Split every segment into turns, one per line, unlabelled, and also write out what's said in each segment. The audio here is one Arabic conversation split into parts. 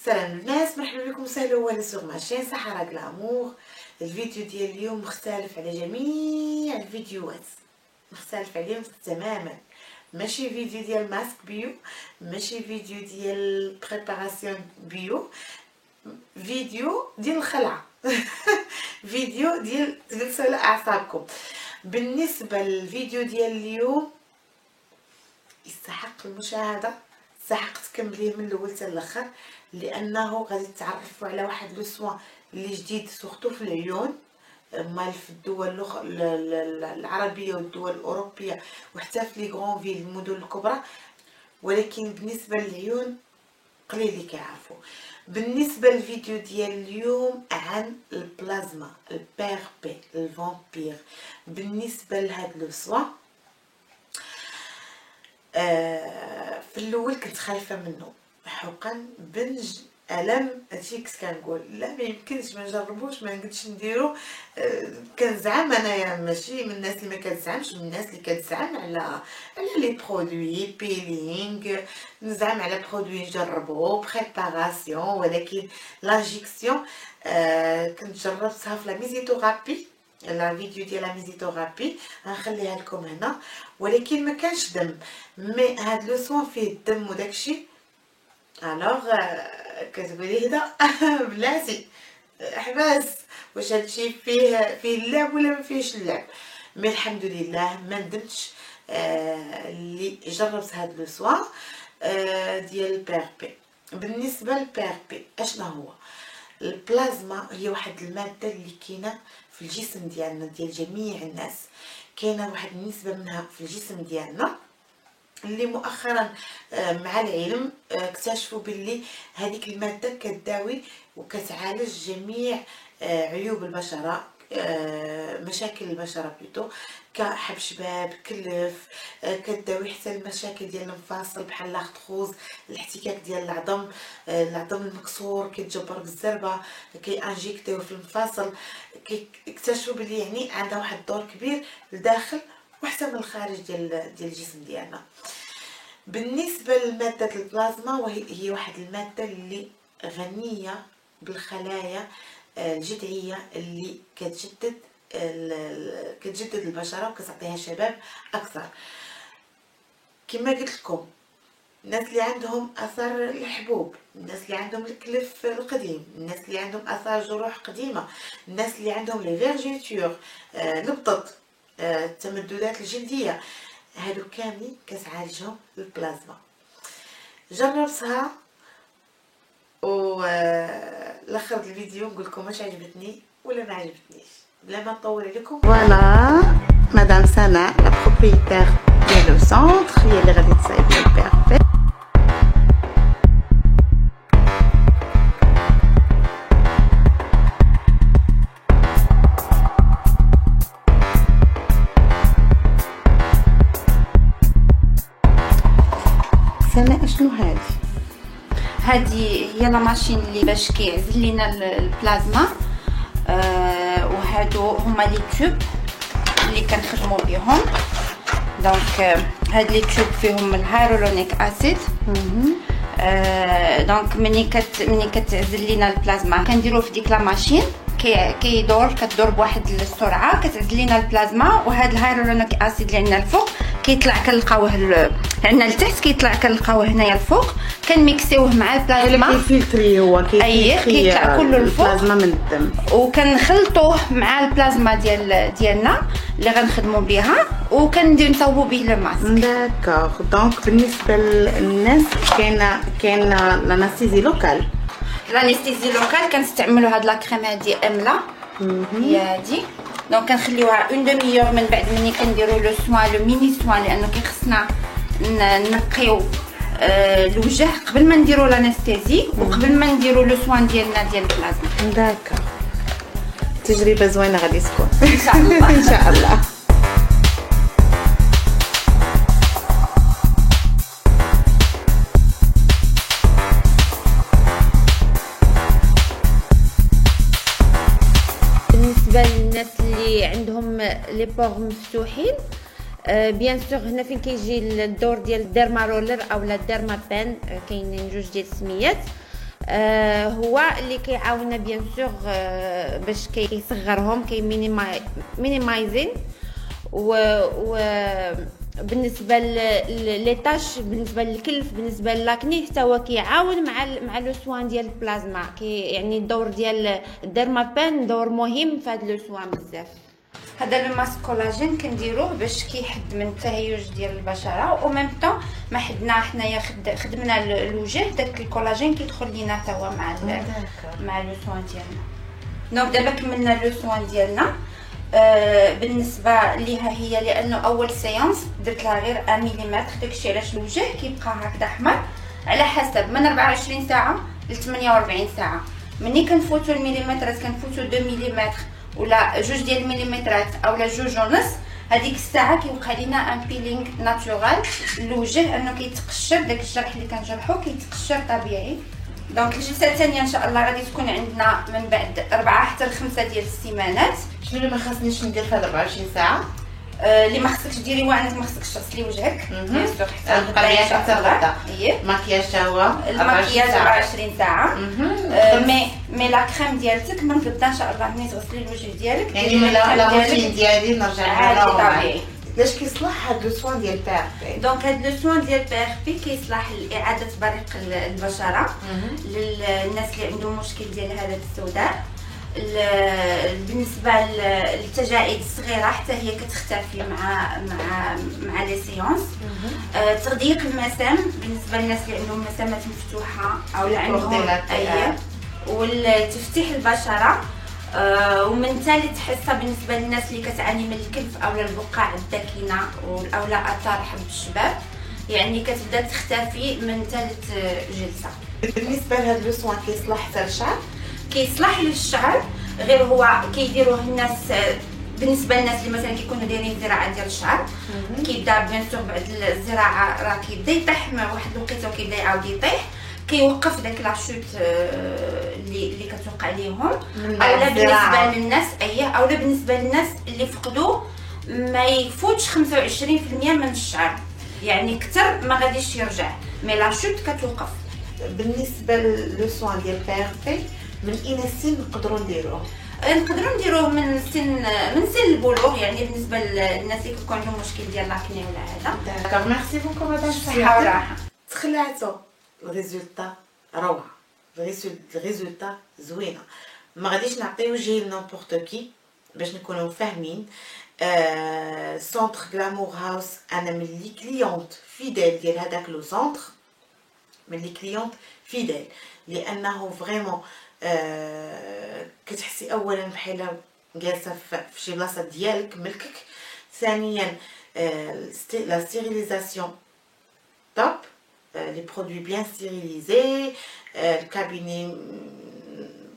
السلام الناس، مرحبا بكم وسهلا ولا سوغ ماشين سحرة كلامور. الفيديو ديال اليوم مختلف على جميع الفيديوهات، مختلف عليهم تماما. ماشي فيديو ديال ماسك بيو، ماشي فيديو ديال بريباراسيون بيو، فيديو ديال الخلعة فيديو ديال تغسل اعصابكم. بالنسبه للفيديو ديال اليوم يستحق المشاهده، يستحق تكمليه من الاول حتى الاخر، لانه غادي تعرفوا على واحد لو سوان اللي جديد سورتو في العيون، مال في الدول العربيه والدول الاوروبيه وحتى في لي غران فيل المدن الكبرى، ولكن بالنسبه للعيون قليل اللي كيعرفوا. بالنسبه للفيديو ديال اليوم عن البلازما، البير بي، الفامبير. بالنسبه لهاد لو سوا في الاول كنت خايفه منه، حقا بنج الم. هادشي كنت كنقول لا ما يمكنش ما نجربوش، ما نقدش نديرو. كنزعم انايا ماشي من الناس اللي ما كتزعمش، من الناس اللي كتزعم على لي برودوي بيلينغ، نزعم على برودوي نجربو بريباراسيون، ولكن لانجيكسيون كنت جربتها في لا ميزيتوغابي، لا فيديو ديال لا ميزيتوغابي غنخليها لكم هنا، ولكن ما كانش دم. مي هاد لو سوان فيه الدم وداكشي، الوغ كتقولي هدا بلاتي احباس واش هادشي فيه اللعب ولا ما فيهش اللعب. مي الحمد لله ما ندمتش اللي جربت هاد لو سوان ديال البير بي. بالنسبه للبير بي اشنا هو؟ البلازما هي واحد الماده اللي كاينه في الجسم ديالنا، ديال جميع الناس، كاينه واحد النسبه منها في الجسم ديالنا اللي مؤخرا مع العلم اكتشفوا باللي هذيك الماده كتداوي وكتعالج جميع عيوب البشره، مشاكل البشره بلوتو، كحب شباب، كلف، كتداوي حتى المشاكل ديال المفاصل بحال لاختخوز، الاحتكاك ديال العظم المكسور، كيتجبر بالزربه، كيانجيكتيو في المفاصل. كيكتشفوا بلي يعني عندها واحد الدور كبير لداخل وحتى من الخارج ديال الجسم ديالنا. بالنسبه لماده البلازما، وهي واحد الماده اللي غنيه بالخلايا الجذعيه اللي كتجدد البشره وكتعطيها شباب اكثر. كما قلت لكم، الناس اللي عندهم اثار الحبوب، الناس اللي عندهم الكلف القديم، الناس اللي عندهم اثار جروح قديمه، الناس اللي عندهم لي فيرجيتور، البطط، التمددات الجلديه، هادو كاملين كتعالجهم البلازما. جربتها و لاخر الفيديو نقول لكم واش عجبتني ولا ما عجبتنيش بلا ما نطول عليكم. فوالا مدام سناء لا بروبريتير ديال لو سونتر هي اللي غادي تصايب لي البير بي. سناء اشنو
هذه هي لا ماشين اللي باش كيعزل لينا البلازما، وهادو هما لي تيوب اللي كنخدموا بهم. دونك هاد لي تيوب فيهم الهيرولونيك اسيد. دونك ملي كتعزل لينا البلازما كنديروه في ديك لا ماشين، كتدور بواحد السرعه، كتعزل لينا البلازما، وهاد الهيرولونيك اسيد اللي عندنا الفوق كيطلع كنلقاوه عندنا لتحت، كيطلع كنلقاوه هنايا الفوق، كنميكسيوه مع البلازما،
كيفلتري هو
كيطلع كله الفوق
البلازما من الدم،
وكنخلطوه مع البلازما ديالنا اللي غنخدموا بها، وكندير نصاوبوا به لو ماسك.
داكوغ. دونك بالنسبه للناس كاينه لانستيزي لوكال.
لانستيزي لوكال كنستعملوا هاد لا كريم هادي املا، هي هادي. دونك كنخليوها اون دومي اور من بعد مني كنديروا لو سوان، لو ميني سوان، لانه كيخصنا نقيو الوجه قبل ما نديروا لانستيزي وقبل ما نديروا لو سوان ديالنا ديال البلازما.
داكوغ. تجربه زوينه غادي تكون
ان شاء الله.
ان شاء الله.
بالنسبه للناس اللي عندهم لي بور مفتوحين، بيان سور هنا فين كيجي الدور ديال الديرما رولر او لا الديرما بان، كاينين جوج ديال السميات. هو اللي كيعاوننا بيان سور باش كيصغرهم كي مينيمايزين و بالنسبه لي طاش، بالنسبه للكلف، بالنسبه للاكني، حتى هو كيعاون مع لو سوان ديال البلازما. يعني الدور ديال الديرمابان دور مهم في هذا لو سوان بزاف.
هذا لو ماسك كولاجين كنديروه باش كيحد من التهيج ديال البشره، و ميم طون ما حدنا حنايا خدمنا الوجه، داك الكولاجين كيدخل لينا حتى هو مع لو سوان ديالنا. دونك دابا كملنا لو سوان ديالنا. بالنسبه ليها هي لانه اول سيونس درت لها غير 1 ملم، داكشي علاش الوجه كيبقى هكذا احمر على حسب من 24 ساعه ل 48 ساعه. ملي كنفوتوا المليمترات كنفوتوا 2 ملم ولا 2 ديال المليمترات اولا 2.5، هذيك الساعه كيوقع لينا ان بيلينغ ناتورال الوجه، انه كيتقشر داك الجرح اللي كنجرحو كيتقشر طبيعي. دونك الجلسه الثانيه ان شاء الله غادي تكون عندنا من بعد 4 حتى ل 5 ديال السيمانات.
شنو اللي ما خاصنيش ندير في هاد 24 ساعه؟
اللي ما خصكش ديري وانت ما خصكش تغسلي وجهك بيان سور حتى
حتى غدا.
الماكياج
حتى هو
الماكياج 24 ساعه. مي لا كريم ديالتك من غدا ان شاء الله ملي تغسلي الوجه ديالك،
يعني لا روتين ديالي نرجع
عادي طبيعي.
علاش كيصلح هاد لو سوان ديال بي؟
دونك هاد لو سوان ديال بي كيصلح لاعاده بريق البشره للناس اللي عندهم مشكل ديال الهالات السوداء. بالنسبه للتجاعيد الصغيره حتى هي كتختفي مع لي سيونس. تغذيه المسام بالنسبه للناس اللي عندهم مسامات مفتوحه او اللي عندهم والتفتيح البشره. ومن ثالث حصه بالنسبه للناس اللي كتعاني من الكلف اولا البقع الداكنه اولا اثار حب الشباب، يعني كتبدا تختفي من ثالث جلسه.
بالنسبه لهذا لو سوان كيصلح حتى للشعر؟
كيصلح للشعر، غير هو كيديروه الناس بالنسبه للناس اللي مثلا كيكونوا دايرين زراعه ديال الشعر. كيبدا بيان سور بعد الزراعه راه كيبدا يطيح مع واحد الوقيته وكيبدا يعاود يطيح، كيوقف داك لاشوت اللي كتوقع ليهم. اولا بالنسبه للناس اولا بالنسبه للناس اللي فقدوا ما يفوتش 25% من الشعر، يعني اكثر ما غاديش يرجع، مي لاشوت كتوقف.
بالنسبه للو سوان ديال بيرفي من اين السن نقدروا نديروه؟
نقدروا نديروه من سن البلوغ، يعني بالنسبه للناس اللي كيكون عندهم مشكل ديال لاكني ولا هذا.
داكوغ ميرسي بوكو مدام.
صحه وراحه.
تخلعتو الريزولطا روعه، الريزولطا زوينه، ما غاديش نعطيو وجهي لنيمبورط كي باش نكونوا فاهمين. سونتر غلامور هاوس انا من لي كليونت فيديل ديال هذاك لو سونتر، من لي كليونت فيديل، لانه فريمون كتحسي اولا بحال جالسه في شي بلاصه ديالك ملكك. ثانيا لا ستيريليزاسيون توب، لي برودوي بيان ستيريليزي، الكابيني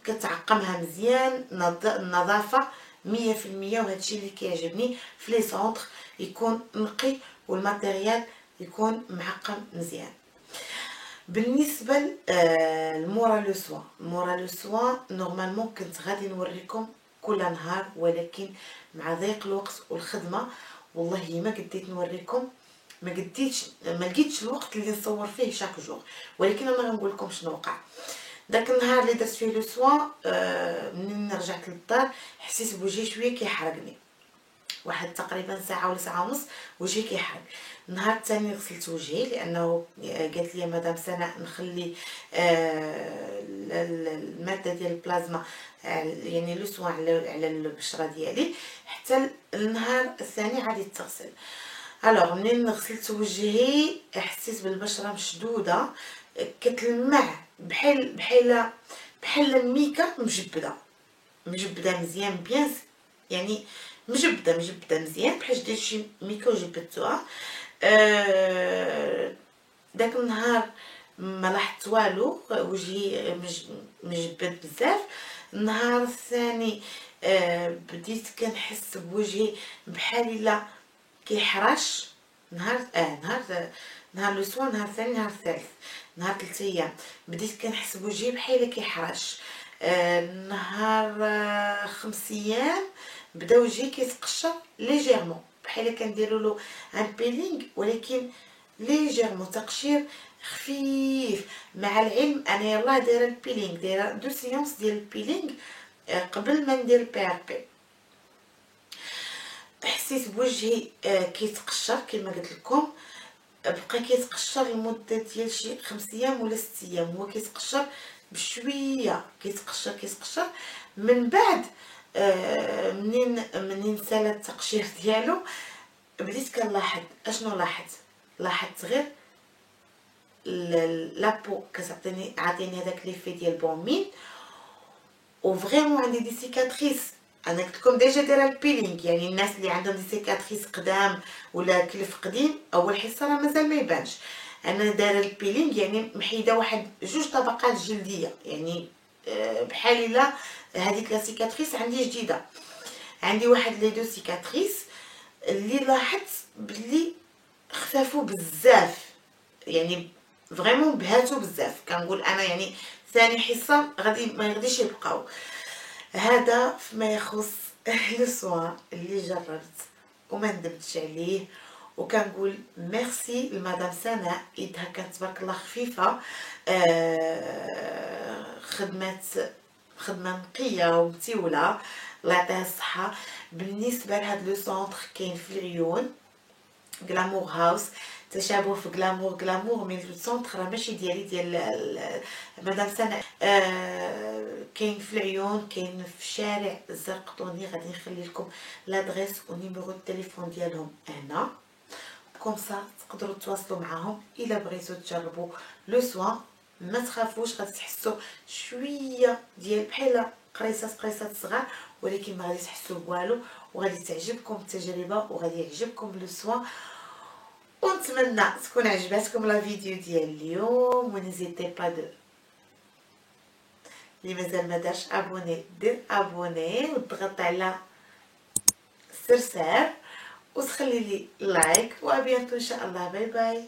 كتعقمها مزيان، النظافه 100%. وهادشي اللي كيعجبني في لي سونتر، يكون نقي والماتيريال يكون معقم مزيان. بالنسبه لمورا لو سوان نورمالمون كنت غادي نوريكم كل نهار، ولكن مع ضيق الوقت والخدمه والله ما قديت نوريكم، ما لقيتش الوقت اللي نصور فيه شاك جور. ولكن انا غنقول لكم شنو وقع داك النهار اللي درت فيه لو سوان. منين رجعت للدار حسيت بوجهي شويه كيحرقني، واحد تقريبا ساعه ولا ساعه ونص وجهي كيحرق. النهار الثاني غسلت وجهي لانه قالت لي مدام سناء نخلي الماده ديال البلازما يعني لو سوان على البشره ديالي حتى النهار الثاني عادي تغسل. الوغ منين غسلت وجهي حسيت بالبشره مشدوده، كتلمع بحال الميكا مجبده مزيان بيان، يعني مجبده مزيان بحال درت شي ميكا وجبدتوها. داك النهار ما لاحظت والو، وجهي مجبد بزاف. النهار الثاني بديت كنحس بوجهي بحال الا كيحرش. نهار لو سوان، نهار الثاني، نهار الثالث، نهار 3 ايام بديت كنحس بوجهي بحال كيحرش. نهار 5 ايام بدا وجهي كيتقشر ليجيرمون، بحال كنديروا له ان بيلينغ ولكن ليجيرمون تقشير خفيف. مع العلم انا يلاه دايره البيلينغ، دايره 2 سيونس ديال البيلينغ قبل ما ندير البي ار بي. حسيت بوجهي كيتقشر كما قلت لكم، بقى كيتقشر لمده ديال شي 5 ايام ولا 6 ايام، هو كيتقشر بشويه، كيتقشر من بعد منين سالا التقشير ديالو بديت كنلاحظ اشنو لاحظت غير لابو عطيني هذاك ليفي ديال بومين، وفريمون عندي دي سيكاتريس. انا قلت لكم ديجا دايره البيلينغ، يعني الناس اللي عندهم دي سيكاتريس قدام ولا كلف قديم اول حصه راه مازال ما يبانش. انا دايره البيلينغ يعني محيده واحد 2 طبقات جلديه، يعني بحال الا هذيك لا سيكاتريس عندي جديده. عندي واحد لي 2 سيكاتريس اللي لاحظت بلي خفافو بزاف، يعني فريمون بهاتو بزاف. كنقول انا يعني ثاني حصه غادي ما يغديش يبقاو. هذا فيما يخص لو سوان اللي جربت وما ندمتش عليه. وكنقول ميرسي لمدام سناء، يدها كانت تبارك الله خفيفه، خدمه نقيه ومتيوله، الله يعطيها الصحه. بالنسبه لهذا لو سونتر كاين في العيون، غلامور هاوس، تشابه في غلامور مي لو سونتر راه ماشي ديالي، ديال مدام سناء. كاين في العيون، كاين في شارع الزرقطوني. غادي نخلي لكم لادريس ونيميرو التليفون ديالهم هنا، كومسا تقدروا تواصلوا معاهم الا بغيتوا تجربوا لو سوان. ما تخافوش، غادي تحسوا شويه ديال بحال قريصات صغار، ولكن ما غادي تحسوا بوالو، وغادي تعجبكم التجربه وغادي يعجبكم لو سوان. ونتمنى تكون عجباتكم لا فيديو ديال اليوم، ونزيدي با دو اللي مازال ما دارش ابوني دير ابوني وتضغط على السرسار وتخلي لي لايك، وابيانتو ان شاء الله. باي باي.